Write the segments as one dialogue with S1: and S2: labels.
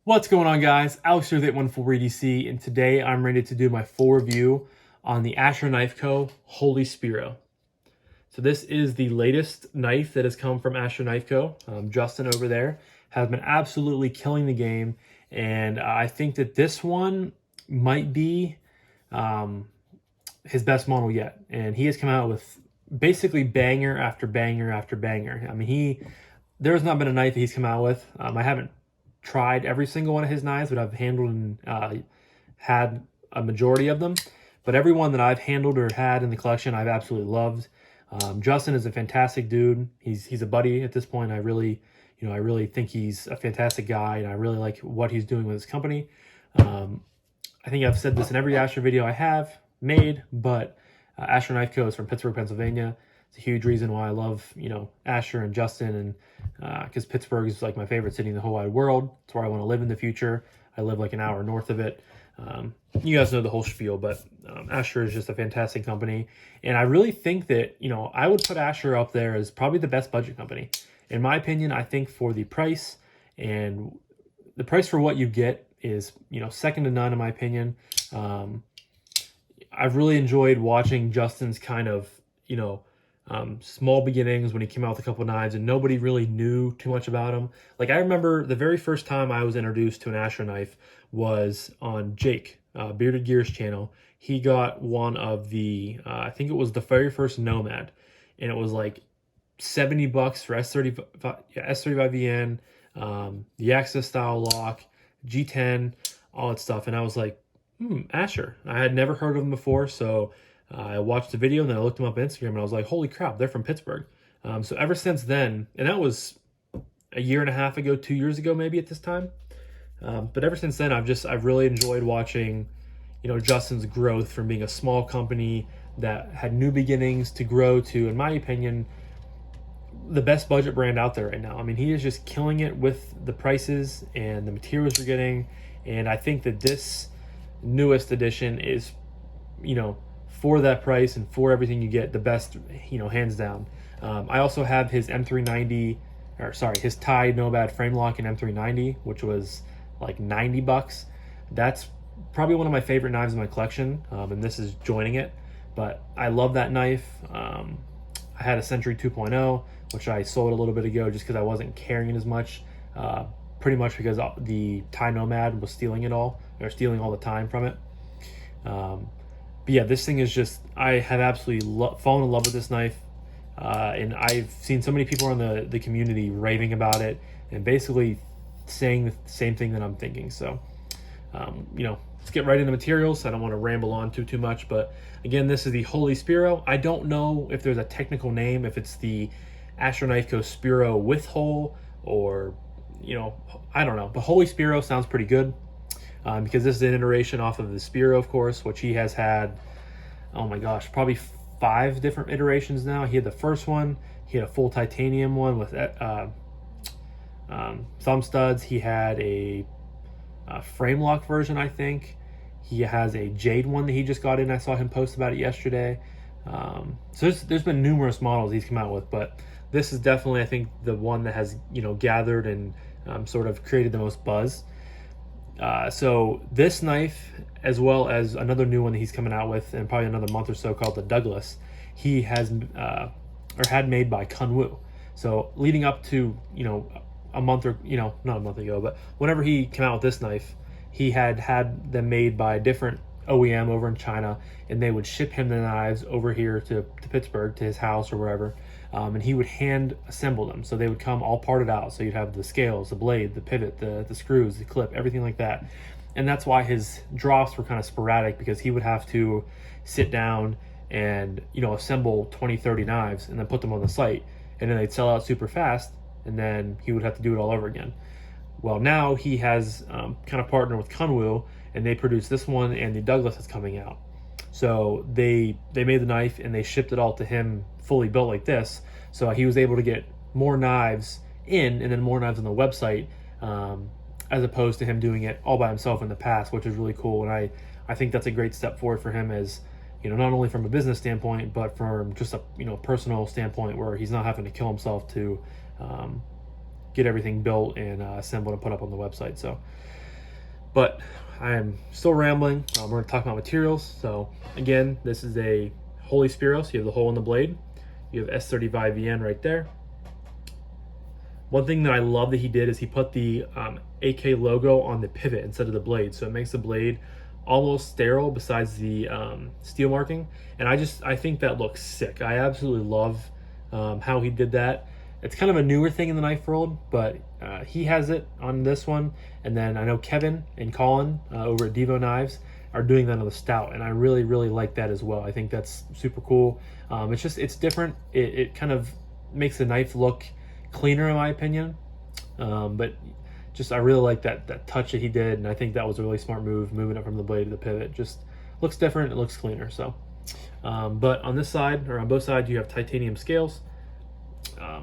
S1: What's going on, guys? Alex here with 814EDC, and today I'm ready to do my full review on the Asher Knife Co. Holey Spiro. So this is the latest knife that has come from Asher Knife Co. Justin over there has been absolutely killing the game, and I think that this one might be his best model yet. And he has come out with basically banger after banger after banger. I mean, there's not been a knife that he's come out with. I haven't tried every single one of his knives, but I've handled and had a majority of them. But every one that I've handled or had in the collection, I've absolutely loved. Justin is a fantastic dude. He's a buddy at this point. I really think he's a fantastic guy, and I really like what he's doing with his company. I think I've said this in every Asher video I have made, but Asher Knife Co. is from Pittsburgh, Pennsylvania. It's a huge reason why I love, Asher and Justin, and because Pittsburgh is like my favorite city in the whole wide world. It's where I want to live in the future. I live like an hour north of it. You guys know the whole spiel, but Asher is just a fantastic company. And I really think that, I would put Asher up there as probably the best budget company. In my opinion, I think for the price, and the price for what you get is, second to none in my opinion. I've really enjoyed watching Justin's kind of, small beginnings when he came out with a couple knives and nobody really knew too much about him. Like, I remember the very first time I was introduced to an Asher knife was on Jake, Bearded Gear's channel. He got one of the, I think it was the very first Nomad, and it was like $70 for S35VN, the Axis style lock, G10, all that stuff. And I was like, Asher. I had never heard of them before, so I watched the video and then I looked them up on Instagram and I was like, holy crap, they're from Pittsburgh. So ever since then, and that was a year and a half ago, 2 years ago maybe at this time. But ever since then, I've really enjoyed watching, Justin's growth from being a small company that had new beginnings to grow to, in my opinion, the best budget brand out there right now. I mean, he is just killing it with the prices and the materials we're getting. And I think that this newest edition is, for that price and for everything you get, the best, hands down. I also have his M390, his Thai Nomad frame lock in M390, which was like $90. That's probably one of my favorite knives in my collection, and this is joining it. But I love that knife. I had a Century 2.0, which I sold a little bit ago just because I wasn't carrying it as much, pretty much because the Thai Nomad was stealing all the time from it. But yeah, this thing is just, I have absolutely fallen in love with this knife. And I've seen so many people in the community raving about it and basically saying the same thing that I'm thinking. So, let's get right into materials. I don't want to ramble on too much, but again, this is the Holey Spiro. I don't know if there's a technical name, if it's the Asher Knife Co. Spiro with hole, or, I don't know. But Holey Spiro sounds pretty good. Because this is an iteration off of the Spiro, of course, which he has had, oh my gosh, probably 5 different iterations now. He had the first one. He had a full titanium one with thumb studs. He had a frame lock version, I think. He has a jade one that he just got in. I saw him post about it yesterday. So there's been numerous models he's come out with, but this is definitely, I think, the one that has, gathered and sort of created the most buzz. So this knife, as well as another new one that he's coming out with in probably another month or so called the Douglas, he has or had made by Kunwu. So leading up to, a month or, not a month ago, but whenever he came out with this knife, he had them made by a different OEM over in China, and they would ship him the knives over here to Pittsburgh, to his house or wherever. And he would hand assemble them. So they would come all parted out. So you'd have the scales, the blade, the pivot, the screws, the clip, everything like that. And that's why his drops were kind of sporadic, because he would have to sit down and, assemble 20, 30 knives and then put them on the site. And then they'd sell out super fast, and then he would have to do it all over again. Well, now he has kind of partnered with Kunwu, and they produce this one and the Douglas that's coming out. So they made the knife and they shipped it all to him fully built like this. So he was able to get more knives in and then more knives on the website, as opposed to him doing it all by himself in the past, which is really cool. And I think that's a great step forward for him, as, not only from a business standpoint, but from just a, personal standpoint, where he's not having to kill himself to get everything built and assembled and put up on the website. So, but I am still rambling. We're going to talk about materials. So again, this is a Holey Spiro. So you have the hole in the blade. You have S35VN right there. One thing that I love that he did is he put the AK logo on the pivot instead of the blade. So it makes the blade almost sterile besides the steel marking. And I think that looks sick. I absolutely love how he did that. It's kind of a newer thing in the knife world, but he has it on this one. And then I know Kevin and Colin over at Devo Knives are doing that on the Stout, and I really, really like that as well. I think that's super cool. It's different. It kind of makes the knife look cleaner in my opinion, but just I really like that touch that he did, and I think that was a really smart move, moving it from the blade to the pivot. Just looks different, it looks cleaner. So but on this side, or on both sides, you have titanium scales.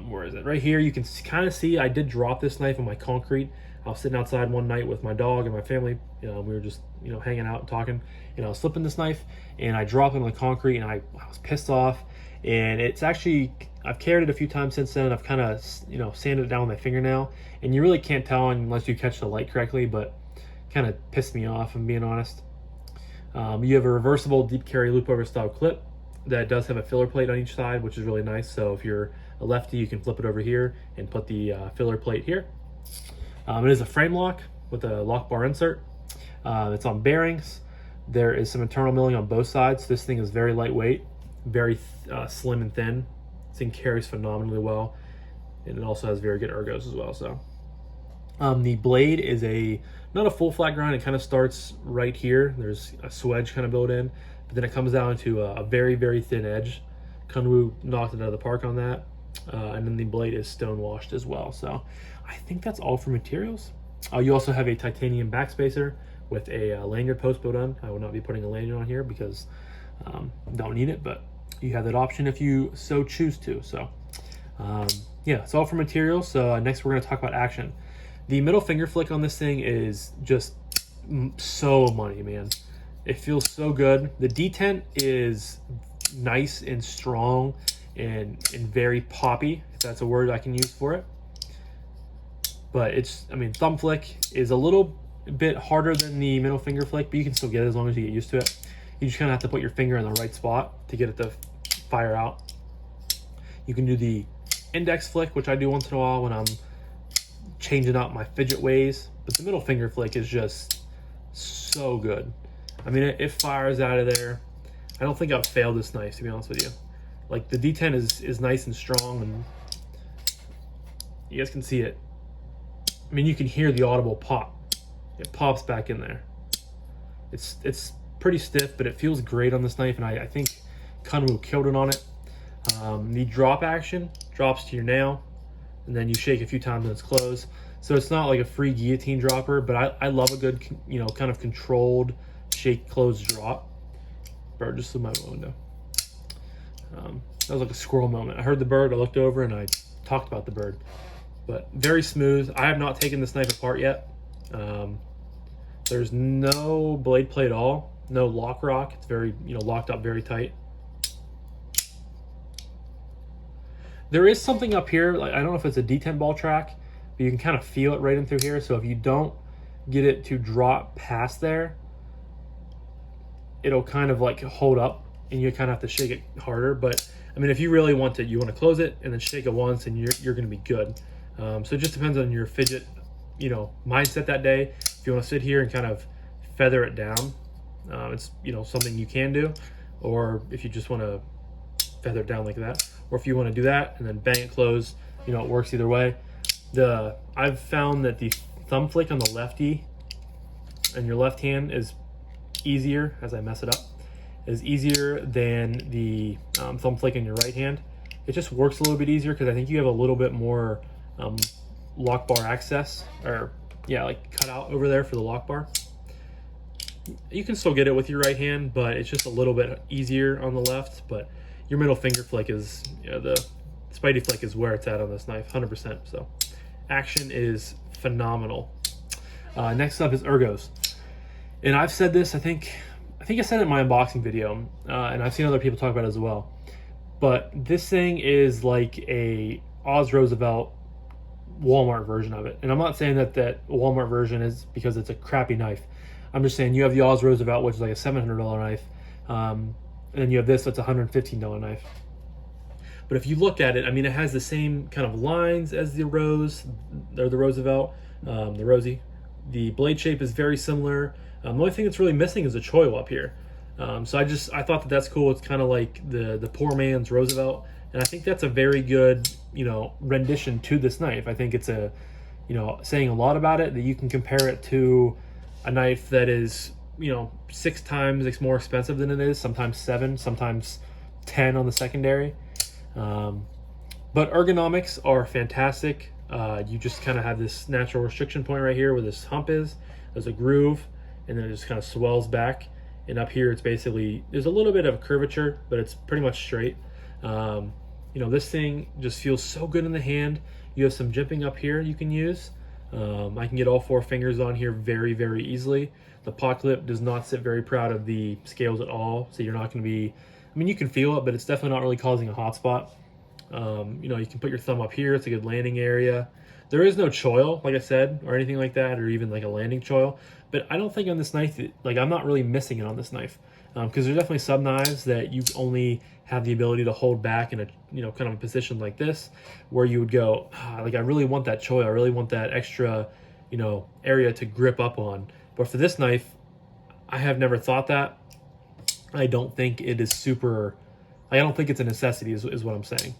S1: Where is it? Right here, you can kind of see I did drop this knife on my concrete. I was sitting outside one night with my dog and my family. We were just hanging out and talking, I was slipping this knife and I dropped it on the concrete, and I was pissed off. And it's actually, I've carried it a few times since then. I've kind of sanded it down with my fingernail, and you really can't tell unless you catch the light correctly, but kind of pissed me off, if I'm being honest. You have a reversible deep carry loop over style clip that does have a filler plate on each side, which is really nice. So if you're a lefty, you can flip it over here and put the filler plate here. It is a frame lock with a lock bar insert. It's on bearings. There is some internal milling on both sides. This thing is very lightweight, very slim and thin. This thing carries phenomenally well, and it also has very good ergos as well. So the blade is not a full flat grind. It kind of starts right here. There's a swedge kind of built in, but then it comes down to a very, very thin edge. Kunwu knocked it out of the park on that. And then the blade is stone washed as well. So I think that's all for materials. You also have a titanium backspacer with a lanyard post built on. I will not be putting a lanyard on here because don't need it, but you have that option if you so choose to. So yeah, it's all for materials. So next we're going to talk about action. The middle finger flick on this thing is just so money, man. It feels so good. The detent is nice and strong and very poppy, if that's a word I can use for it. But thumb flick is a little bit harder than the middle finger flick, but you can still get it as long as you get used to it. You just kind of have to put your finger in the right spot to get it to fire out. You can do the index flick, which I do once in a while when I'm changing out my fidget ways, but the middle finger flick is just so good. It fires out of there. I don't think I've failed this knife, to be honest with you. Like, the D10 is nice and strong, and you guys can see it. You can hear the audible pop. It pops back in there. It's pretty stiff, but it feels great on this knife, and I think Kunwu killed it on it. The drop action drops to your nail, and then you shake a few times and it's closed. So it's not like a free guillotine dropper, but I love a good, kind of controlled shake close drop. Bird just flew my window. That was like a squirrel moment. I heard the bird, I looked over, and I talked about the bird. But very smooth. I have not taken this knife apart yet. There's no blade plate at all, no lock rock. It's very, locked up very tight. There is something up here, like I don't know if it's a detent ball track, but you can kind of feel it right in through here. So if you don't get it to drop past there, it'll kind of like hold up, and you kind of have to shake it harder. But if you really want to, you want to close it and then shake it once, and you're going to be good. So it just depends on your fidget, mindset that day. If you want to sit here and kind of feather it down, it's something you can do. Or if you just want to feather it down like that, or if you want to do that and then bang it closed, it works either way. I've found that the thumb flick on the lefty and your left hand is easier, as I mess it up, is easier than the thumb flick in your right hand. It just works a little bit easier because I think you have a little bit more lock bar access, or like cut out over there for the lock bar. You can still get it with your right hand, but it's just a little bit easier on the left. But your middle finger flick is, the Spidey flick is where it's at on this knife, 100%. So action is phenomenal. Next up is ergos. And I've said this, I think I said it in my unboxing video, and I've seen other people talk about it as well. But this thing is like a Oz Roosevelt Walmart version of it. And I'm not saying that that Walmart version is because it's a crappy knife. I'm just saying you have the Oz Roosevelt, which is like a $700 knife, and then you have this that's a $115 knife. But if you look at it, I mean, it has the same kind of lines as the Rose, or the Roosevelt, the Rosie. The blade shape is very similar. The only thing that's really missing is a choil up here. So I thought that that's cool. It's kind of like the poor man's Roosevelt, and I think that's a very good, rendition to this knife. I think it's saying a lot about it, that you can compare it to a knife that is 6 times more expensive than it is, sometimes 7, sometimes 10 on the secondary. But ergonomics are fantastic. You just kind of have this natural restriction point right here where this hump is. There's a groove, and then it just kind of swells back. And up here, it's basically, there's a little bit of curvature, but it's pretty much straight. This thing just feels so good in the hand. You have some jimping up here you can use. I can get all 4 fingers on here very, very easily. The paw clip does not sit very proud of the scales at all, so you're not going to be, you can feel it, but it's definitely not really causing a hot spot. You can put your thumb up here. It's a good landing area. There is no choil, like I said, or anything like that, or even like a landing choil. But I don't think on this knife, I'm not really missing it on this knife, because there's definitely some knives that you only have the ability to hold back in a kind of a position like this, where you would go, I really want that choil. I really want that extra, area to grip up on. But for this knife, I have never thought that. I don't think it is super. I don't think it's a necessity, is what I'm saying.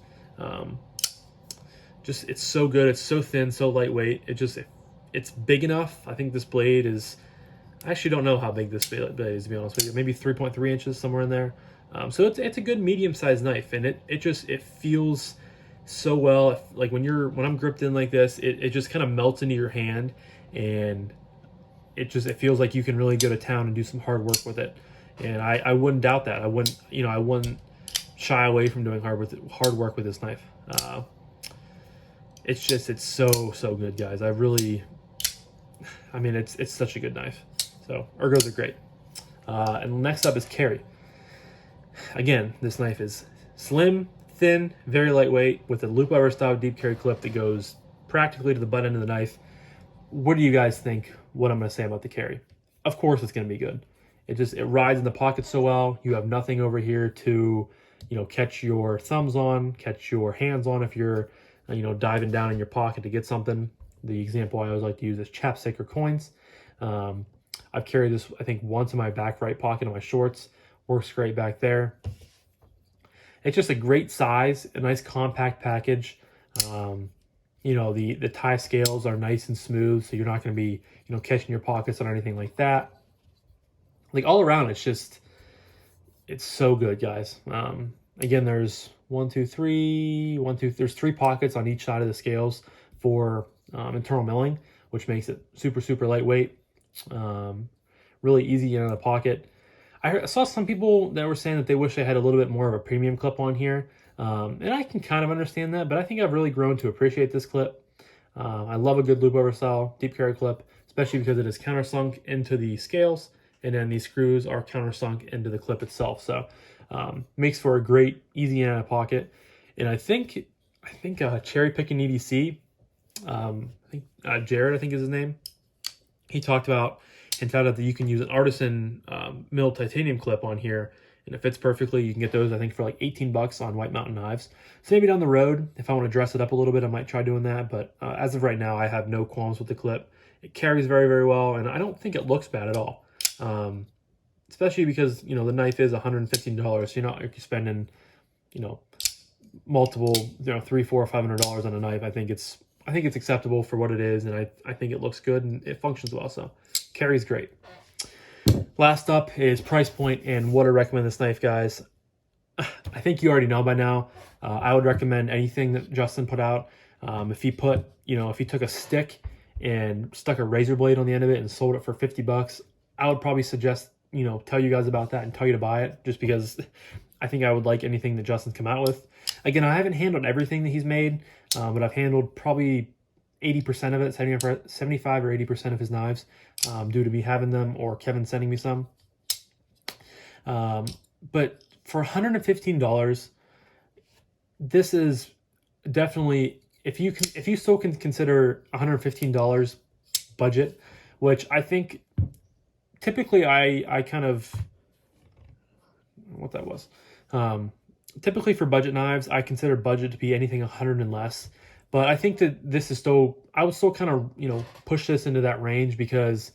S1: It's so good. It's so thin, so lightweight. It's big enough. I think this blade is, I actually don't know how big this blade is, to be honest with you. Maybe 3.3 inches, somewhere in there. So it's a good medium-sized knife, and it feels so well. When I'm gripped in like this, it just kind of melts into your hand, and it feels like you can really go to town and do some hard work with it. And I wouldn't doubt that. I wouldn't shy away from doing hard work with this knife. It's so good, guys. It's such a good knife. So ergos are great. And next up is carry. Again, this knife is slim, thin, very lightweight, with a loop lever style deep carry clip that goes practically to the butt end of the knife. What do you guys think what I'm going to say about the carry? Of course it's going to be good. It rides in the pocket so well. You have nothing over here to catch your thumbs on, catch your hands on if you're diving down in your pocket to get something. The example I always like to use is chapstick or coins. I've carried this, I think, once in my back right pocket of my shorts. Works great back there. It's just a great size, a nice compact package. The tie scales are nice and smooth, so you're not going to be catching your pockets on anything like that. All around, it's so good, guys. Again, there's there's 3 pockets on each side of the scales for internal milling, which makes it super, super lightweight. Really easy to get in the pocket. I saw some people that were saying that they wish they had a little bit more of a premium clip on here. And I can kind of understand that, but I think I've really grown to appreciate this clip. I love a good loop over style deep carry clip, especially because it is countersunk into the scales, and then these screws are countersunk into the clip itself. So makes for a great, easy in and out pocket. And I think Cherry Picking EDC, Jared, I think is his name. He talked about and found out that you can use an artisan milled titanium clip on here, and it fits perfectly. You can get those, I think, for like $18 on White Mountain Knives. So maybe down the road, if I want to dress it up a little bit, I might try doing that. But as of right now, I have no qualms with the clip. It carries very, very well, and I don't think it looks bad at all. Especially because the knife is $115, so you're not spending multiple $300, $400, $500 on a knife. I think it's acceptable for what it is, and I think it looks good and it functions well. So carries great. Last up is price point and what I recommend this knife, guys. I think you already know by now. I would recommend anything that Justin put out. If he took a stick and stuck a razor blade on the end of it and sold it for $50, I would probably suggest, tell you guys about that and tell you to buy it, just because I think I would like anything that Justin's come out with. Again, I haven't handled everything that he's made, but I've handled probably 80% of it, 75 or 80% of his knives, due to me having them or Kevin sending me some. But for $115, this is definitely if you still can consider $115 budget, which I think typically I kind of, what that was. Typically for budget knives, I consider budget to be anything 100 and less. But I think that this is still, I would still kind of, push this into that range, because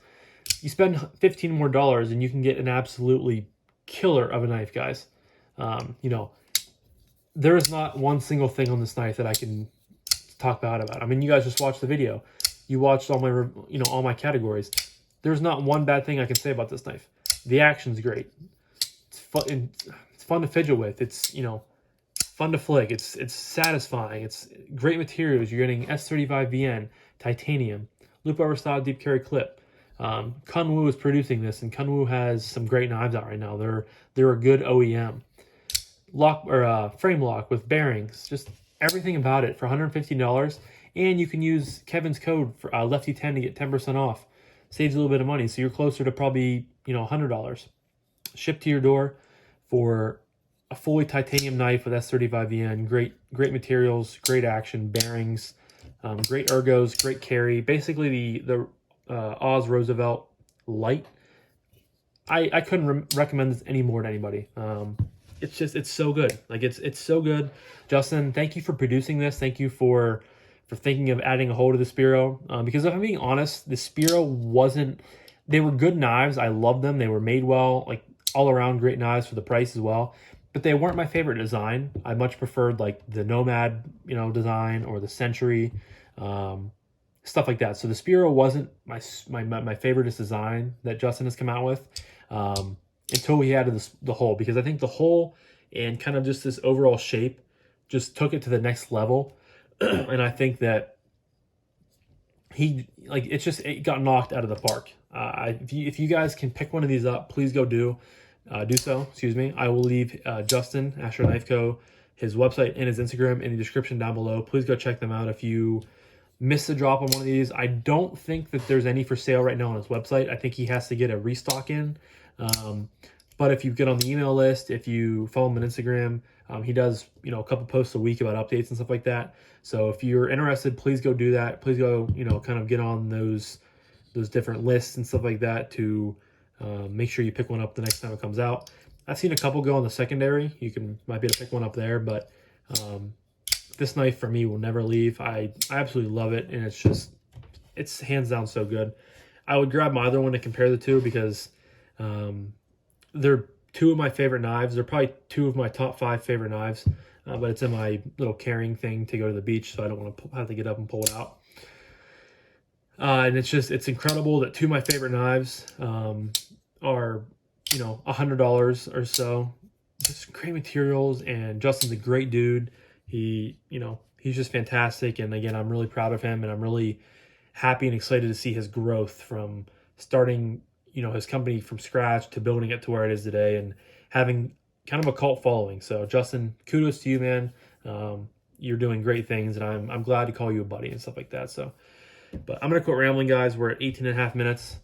S1: you spend $15 more and you can get an absolutely killer of a knife, guys. There is not one single thing on this knife that I can talk bad about. I mean, you guys just watched the video. You watched all my, all my categories. There's not one bad thing I can say about this knife. The action's great. It's fun to fidget with. It's, fun to flick. It's satisfying. It's great materials. You're getting S35VN, titanium, loop rubber style deep carry clip. Kunwu is producing this, and Kunwu has some great knives out right now. They're a good OEM. Lock or frame lock with bearings, just everything about it for $150. And you can use Kevin's code for Lefty10 to get 10% off. Saves a little bit of money, so you're closer to probably $100. Shipped to your door for a fully titanium knife with S35VN. Great materials, great action, bearings, great ergos, great carry. Basically the Oz Roosevelt Light. I couldn't recommend this any more to anybody. It's so good. Like it's so good. Justin, thank you for producing this. Thank you for thinking of adding a hole to the Spiro. Because if I'm being honest, the Spiro they were good knives. I loved them. They were made well, like all around great knives for the price as well. But they weren't my favorite design. I much preferred like the Nomad, design, or the Century, stuff like that. So the Spiro wasn't my favoriteest design that Justin has come out with, until we added the hole, because I think the hole and kind of just this overall shape just took it to the next level. And I think that it got knocked out of the park. If you guys can pick one of these up, please go do so. Excuse me. I will leave Justin, Asher Knife Co., his website and his Instagram in the description down below. Please go check them out if you missed the drop on one of these. I don't think that there's any for sale right now on his website. I think he has to get a restock in. But if you get on the email list, if you follow him on Instagram, he does, a couple posts a week about updates and stuff like that. So if you're interested, please go do that. Please go, kind of get on those different lists and stuff like that to make sure you pick one up the next time it comes out. I've seen a couple go on the secondary. Might be able to pick one up there, but this knife for me will never leave. I absolutely love it, and it's hands down so good. I would grab my other one to compare the two, because they're two of my favorite knives. They're probably two of my top 5 favorite knives, but it's in my little carrying thing to go to the beach, so I don't want to have to get up and pull it out. And it's incredible that two of my favorite knives are, $100 or so. Just great materials, and Justin's a great dude. He's just fantastic, and again, I'm really proud of him, and I'm really happy and excited to see his growth from starting his company from scratch to building it to where it is today, and having kind of a cult following. So Justin, kudos to you, man. You're doing great things, and I'm glad to call you a buddy and stuff like that. So, but I'm gonna quit rambling, guys. We're at 18.5 minutes.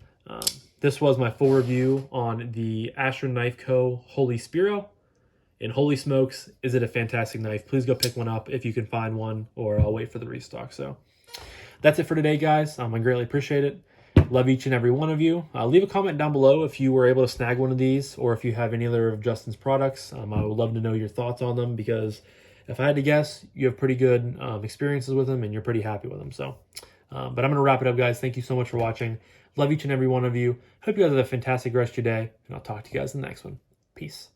S1: This was my full review on the Asher Knife Co. Holey Spiro. And holy smokes, is it a fantastic knife. Please go pick one up if you can find one, or I'll wait for the restock. So that's it for today, guys. I greatly appreciate it. Love each and every one of you. Leave a comment down below if you were able to snag one of these, or if you have any other of Justin's products. I would love to know your thoughts on them, because if I had to guess, you have pretty good experiences with them, and you're pretty happy with them. So, but I'm going to wrap it up, guys. Thank you so much for watching. Love each and every one of you. Hope you guys have a fantastic rest of your day, and I'll talk to you guys in the next one. Peace.